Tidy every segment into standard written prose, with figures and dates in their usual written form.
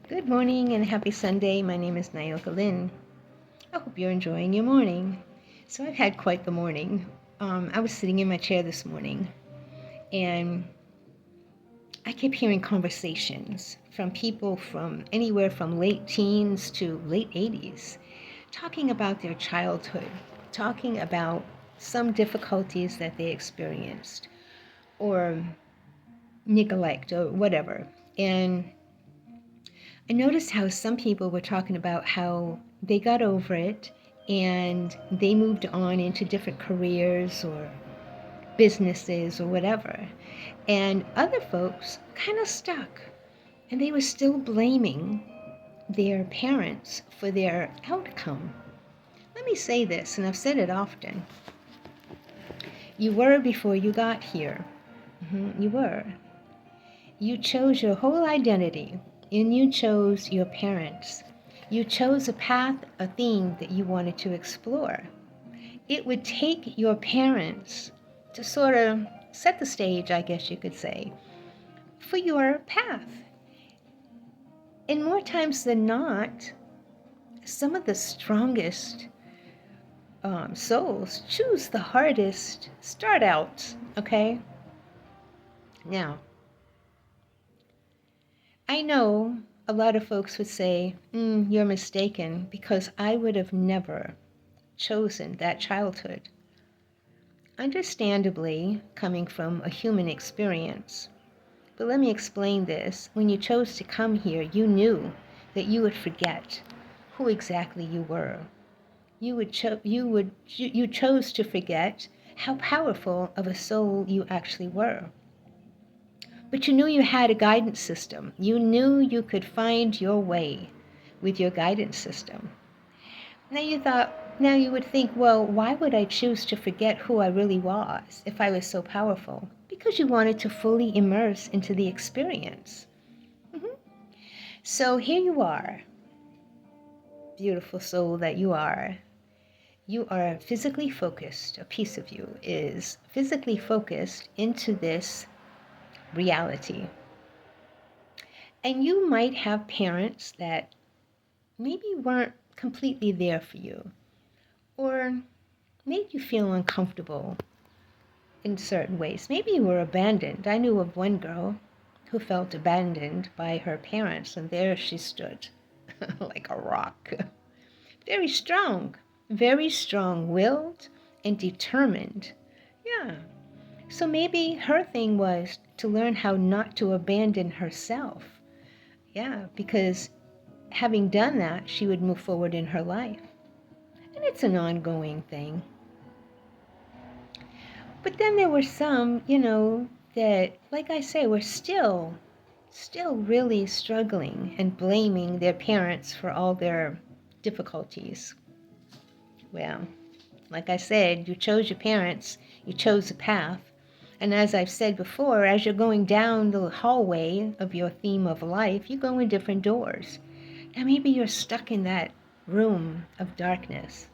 Good morning and happy Sunday. My name is Nayoka Lynn. I hope you're enjoying your morning. So I've had quite the morning. I was sitting in my chair this morning and I kept hearing conversations from people from anywhere from late teens to late 80s talking about their childhood, talking about some difficulties that they experienced or neglect or whatever. And I noticed how some people were talking about how they got over it and they moved on into different careers or businesses or whatever. And other folks kind of stuck and they were still blaming their parents for their outcome. Let me say this, and I've said it often. You were before you got here. You were. You chose your whole identity, and you chose your parents. You chose a path, a theme that you wanted to explore. It would take your parents to sort of set the stage, I guess you could say, for your path. And more times than not, some of the strongest souls choose the hardest start out, okay? Now, I know a lot of folks would say, you're mistaken, because I would have never chosen that childhood. Understandably, coming from a human experience. But let me explain this. When you chose to come here, you knew that you would forget who exactly you were. You chose to forget how powerful of a soul you actually were. But you knew you had a guidance system. You knew you could find your way with your guidance system. Now you would think, well, why would I choose to forget who I really was if I was so powerful? Because you wanted to fully immerse into the experience. Mhm. So here you are, beautiful soul that you are. You are physically focused. A piece of you is physically focused into this reality. And you might have parents that maybe weren't completely there for you or made you feel uncomfortable in certain ways. Maybe you were abandoned. I knew of one girl who felt abandoned by her parents, and there she stood like a rock. Very strong willed and determined. Yeah. So maybe her thing was to learn how not to abandon herself. Yeah, because having done that, she would move forward in her life. And it's an ongoing thing. But then there were some, that, like I say, were still really struggling and blaming their parents for all their difficulties. Well, like I said, you chose your parents, you chose a path. And as I've said before, as you're going down the hallway of your theme of life, you go in different doors. Now maybe you're stuck in that room of darkness.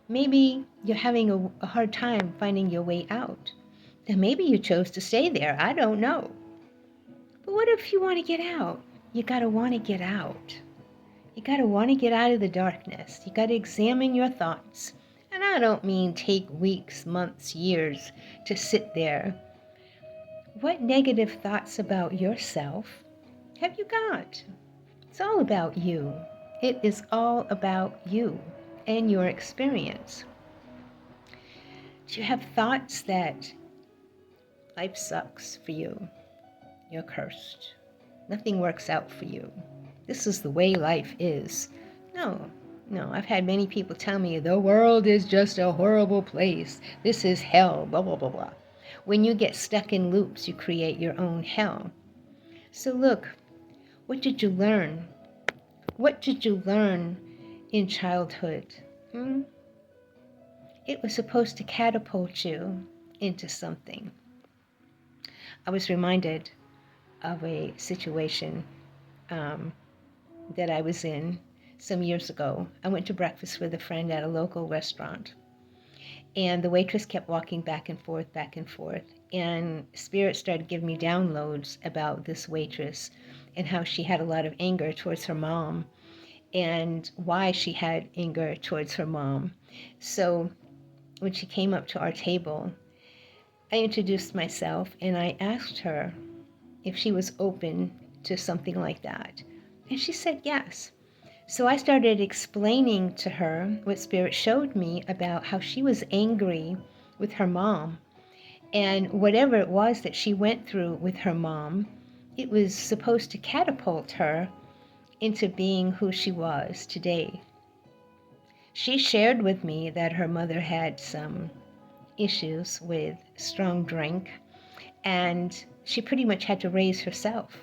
Maybe you're having a hard time finding your way out. And maybe you chose to stay there. I don't know. But what if you want to get out? You got to want to get out. You got to want to get out of the darkness. You got to examine your thoughts. And I don't mean take weeks, months, years to sit there. What negative thoughts about yourself have you got? It's all about you. It is all about you and your experience. Do you have thoughts that life sucks for you? You're cursed. Nothing works out for you. This is the way life is. No, I've had many people tell me the world is just a horrible place. This is hell, blah, blah, blah, blah. When you get stuck in loops, you create your own hell. So look, what did you learn? What did you learn in childhood? It was supposed to catapult you into something. I was reminded of a situation that I was in some years ago. I went to breakfast with a friend at a local restaurant, and the waitress kept walking back and forth, and Spirit started giving me downloads about this waitress and how she had a lot of anger towards her mom and why she had anger towards her mom. So when she came up to our table, I introduced myself and I asked her if she was open to something like that. And she said yes. So I started explaining to her what Spirit showed me about how she was angry with her mom. And whatever it was that she went through with her mom, it was supposed to catapult her into being who she was today. She shared with me that her mother had some issues with strong drink, and she pretty much had to raise herself.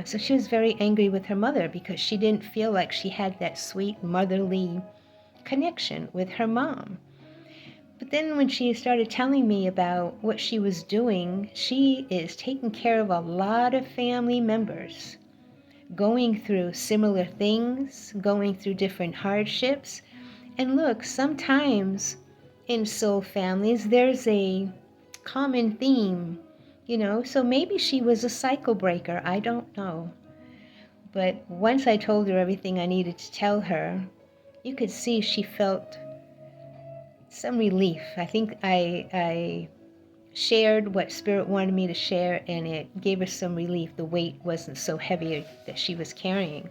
So she was very angry with her mother because she didn't feel like she had that sweet motherly connection with her mom. But then when she started telling me about what she was doing, she is taking care of a lot of family members, going through similar things, going through different hardships. And look, sometimes in soul families, there's a common theme, so maybe she was a cycle breaker. I don't know. But once I told her everything I needed to tell her, you could see she felt some relief. I think I shared what Spirit wanted me to share, and it gave her some relief. The weight wasn't so heavy that she was carrying.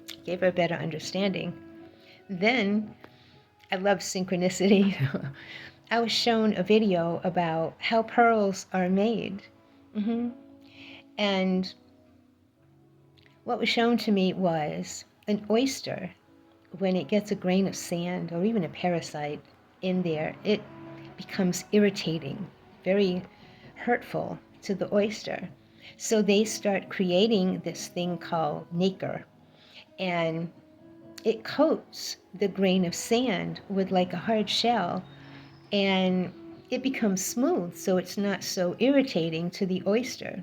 It gave her a better understanding. Then, I love synchronicity. I was shown a video about how pearls are made. And what was shown to me was an oyster, when it gets a grain of sand or even a parasite in there, it becomes irritating, very hurtful to the oyster. So they start creating this thing called nacre, and it coats the grain of sand with like a hard shell, and it becomes smooth, so it's not so irritating to the oyster.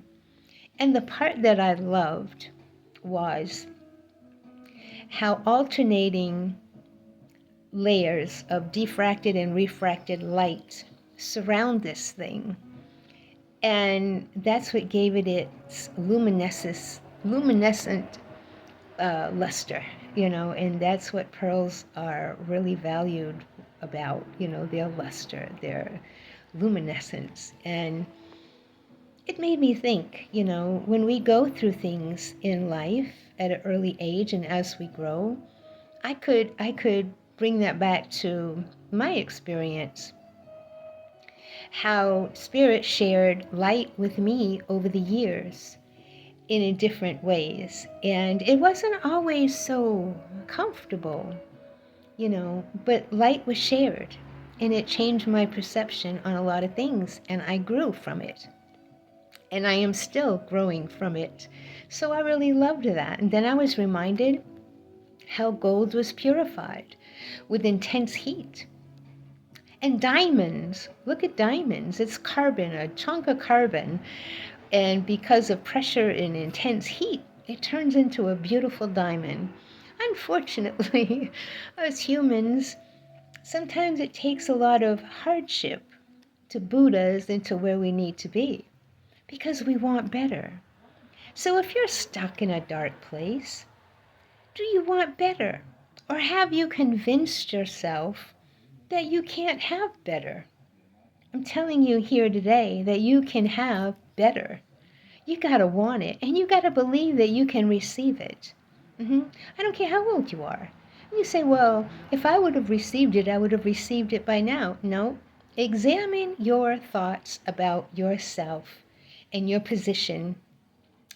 And the part that I loved was how alternating layers of diffracted and refracted light surround this thing. And that's what gave it its luminescent luster, and that's what pearls are really valued about, their luster, their luminescence. And it made me think, when we go through things in life at an early age and as we grow, I could bring that back to my experience, how Spirit shared light with me over the years in different ways. And it wasn't always so comfortable, but light was shared, and it changed my perception on a lot of things, and I grew from it. And I am still growing from it. So I really loved that. And then I was reminded how gold was purified with intense heat. And diamonds, look at diamonds. It's carbon, a chunk of carbon. And because of pressure and intense heat, it turns into a beautiful diamond. Unfortunately, as humans, sometimes it takes a lot of hardship to boot us into where we need to be, because we want better. So if you're stuck in a dark place, do you want better? Or have you convinced yourself that you can't have better? I'm telling you here today that you can have better. You gotta want it, and you gotta believe that you can receive it. I don't care how old you are. And you say, well, if I would have received it, I would have received it by now. No. Examine your thoughts about yourself and your position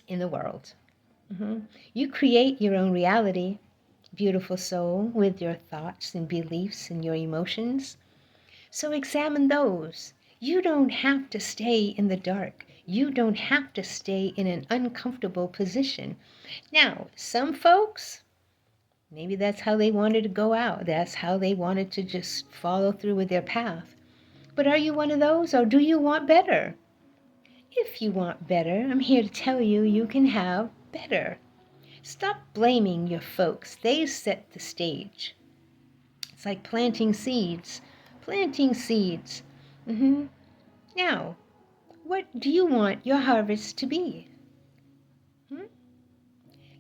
in the world. You create your own reality, beautiful soul, with your thoughts and beliefs and your emotions. So examine those. You don't have to stay in the dark. You don't have to stay in an uncomfortable position. Now, some folks, maybe that's how they wanted to go out. That's how they wanted to just follow through with their path. But are you one of those, or do you want better? If you want better, I'm here to tell you you can have better. Stop blaming your folks. They set the stage. It's like planting seeds. Planting seeds. Now, what do you want your harvest to be?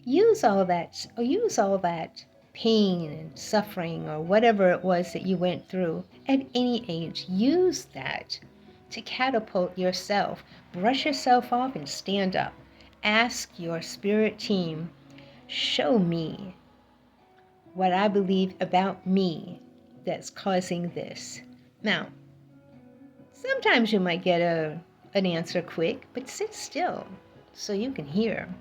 use all that pain and suffering or whatever it was that you went through at any age. Use that to catapult yourself. Brush yourself off and stand up. Ask your spirit team, show me what I believe about me that's causing this. Now, sometimes you might get an answer quick, but sit still so you can hear.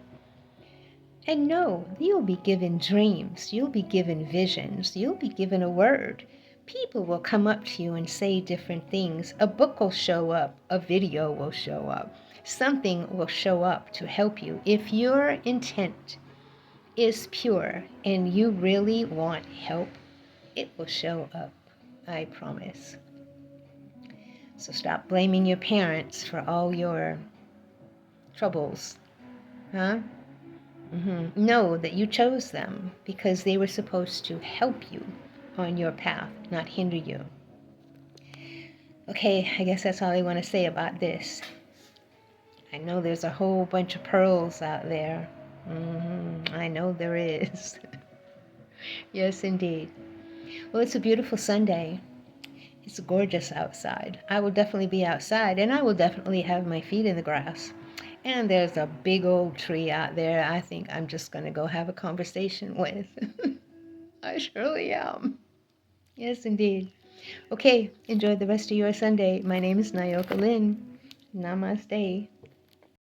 And know you'll be given dreams, you'll be given visions, you'll be given a word. People will come up to you and say different things. A book will show up, a video will show up, something will show up to help you. If your intent is pure and you really want help, it will show up, I promise. So stop blaming your parents for all your troubles, huh? Know that you chose them because they were supposed to help you on your path, not hinder you. Okay, I guess that's all I want to say about this. I know there's a whole bunch of pearls out there. I know there is. Yes, indeed. Well, it's a beautiful Sunday. It's gorgeous outside. I will definitely be outside, and I will definitely have my feet in the grass. And there's a big old tree out there I think I'm just going to go have a conversation with. I surely am. Yes, indeed. Okay, enjoy the rest of your Sunday. My name is Nayoka Lynn. Namaste.